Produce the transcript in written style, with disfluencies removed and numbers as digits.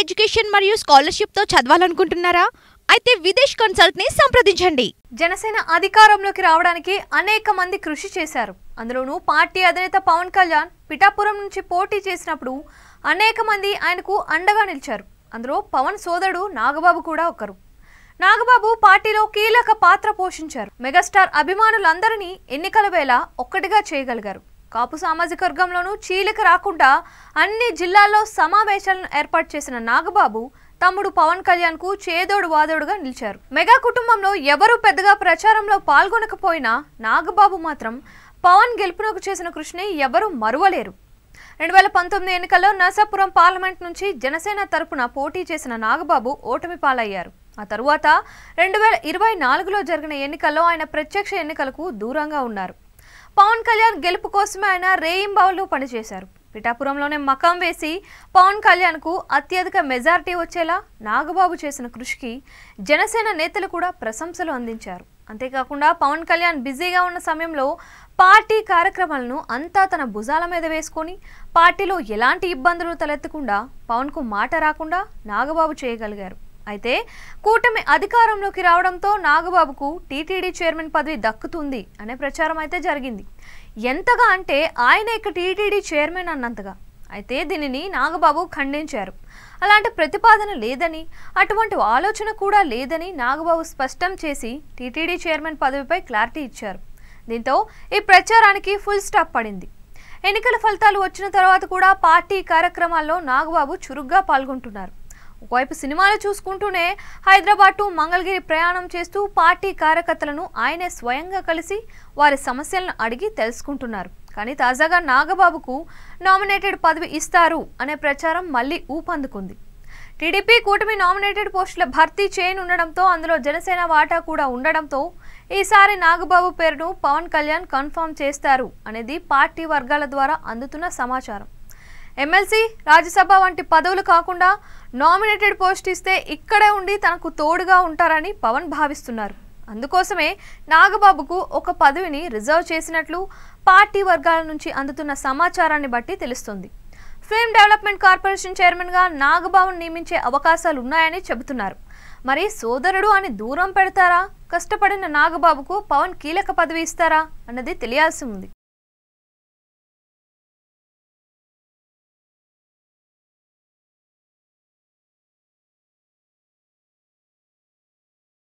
Education మరియు scholarship తో చదవాలనుకుంటున్నారా? అయితే విదేశ్ కన్సల్ట్ ని సంప్రదించండి. జనసేన అధికారంలోకి రావడానికి అనేక మంది కృషి చేశారు. అందులోనూ పార్టీ అధినేత పవన్ కళ్యాణ్ పిఠాపురం నుంచి పోటీ చేసినప్పుడు అనేక మంది ఆయనకు అండగా నిలిచారు. అందులో పవన్ సోదరుడు నాగబాబు కూడా ఒకరు. నాగబాబు పార్టీలో కీలక పాత్ర పోషించారు. మెగాస్టార్ అభిమానులందరినీ ఎన్నికల వేళ ఒక్కటిగా చేయగలిగారు. కాపు సామాజిక వర్గంలోనూ చీలిక రాకుండా అన్ని జిల్లాల్లో సమావేశాలను ఏర్పాటు చేసిన నాగబాబు తమ్ముడు పవన్ కళ్యాణ్ కు చేదోడు వాదోడుగా నిలిచారు. మెగా కుటుంబంలో ఎవరు పెద్దగా ప్రచారంలో పాల్గొనకపోయినా నాగబాబు మాత్రం పవన్ గెలుపునకు చేసిన కృషిని ఎవరు మరువలేరు. 2019 ఎన్నికల్లో నరసాపురం పార్లమెంట్ నుంచి జనసేన తరపున పోటీ చేసిన నాగబాబు ఓటమి పాలయ్యారు. ఆ తరువాత 2024లో జరిగిన ఎన్నికల్లో ఆయన ప్రత్యక్ష ఎన్నికలకు దూరంగా ఉన్నారు. పవన్ కళ్యాణ్ గెలుపు కోసమే ఆయన రేయింబావులు పనిచేశారు. పిఠాపురంలోనే మకాం వేసి పవన్ కళ్యాణ్ కు అత్యధిక మెజారిటీ వచ్చేలా నాగబాబు చేసిన కృషికి జనసేన నేతలు కూడా ప్రశంసలు అందించారు. అంతేకాకుండా పవన్ కళ్యాణ్ బిజీగా ఉన్న సమయంలో పార్టీ కార్యక్రమాలను అంతా తన భుజాల మీద వేసుకొని పార్టీలో ఎలాంటి ఇబ్బందులు తలెత్తకుండా పవన్ కు మాట రాకుండా నాగబాబు చేయగలిగారు. అయితే కూటమి అధికారంలోకి రావడంతో నాగబాబుకు టీటీడీ చైర్మన్ పదవి దక్కుతుంది అనే ప్రచారం అయితే జరిగింది. ఎంతగా అంటే ఆయన ఇక టీటీడీ చైర్మన్ అన్నంతగా. అయితే దీనిని నాగబాబు ఖండించారు. అలాంటి ప్రతిపాదన లేదని, అటువంటి ఆలోచన కూడా లేదని నాగబాబు స్పష్టం చేసి టీటీడీ చైర్మన్ పదవిపై క్లారిటీ ఇచ్చారు. దీంతో ఈ ప్రచారానికి ఫుల్ స్టాప్ పడింది. ఎన్నికల ఫలితాలు వచ్చిన తర్వాత కూడా పార్టీ కార్యక్రమాల్లో నాగబాబు చురుగ్గా పాల్గొంటున్నారు. ఒకవైపు సినిమాలు చూసుకుంటూనే హైదరాబాద్ టు మంగళగిరి ప్రయాణం చేస్తూ పార్టీ కార్యకర్తలను ఆయనే స్వయంగా కలిసి వారి సమస్యలను అడిగి తెలుసుకుంటున్నారు. కానీ తాజాగా నాగబాబుకు నామినేటెడ్ పదవి ఇస్తారు అనే ప్రచారం మళ్లీ ఊపందుకుంది. టీడీపీ కూటమి నామినేటెడ్ పోస్టుల భర్తీ చేయనుండడంతో అందులో జనసేన వాటా కూడా ఉండడంతో ఈసారి నాగబాబు పేరును పవన్ కళ్యాణ్ కన్ఫర్మ్ చేస్తారు అనేది పార్టీ వర్గాల ద్వారా అందుతున్న సమాచారం. ఎమ్మెల్సీ, రాజ్యసభ వంటి పదవులు కాకుండా నామినేటెడ్ పోస్ట్ ఇస్తే ఇక్కడే ఉండి తనకు తోడుగా ఉంటారని పవన్ భావిస్తున్నారు. అందుకోసమే నాగబాబుకు ఒక పదవిని రిజర్వ్ చేసినట్లు పార్టీ వర్గాల నుంచి అందుతున్న సమాచారాన్ని బట్టి తెలుస్తుంది. ఫిల్మ్ డెవలప్మెంట్ కార్పొరేషన్ చైర్మన్గా నాగబాబును నియమించే అవకాశాలు ఉన్నాయని చెబుతున్నారు. మరి సోదరుడు అని దూరం పెడతారా, కష్టపడిన నాగబాబుకు పవన్ కీలక పదవి ఇస్తారా అన్నది తెలియాల్సి ఉంది.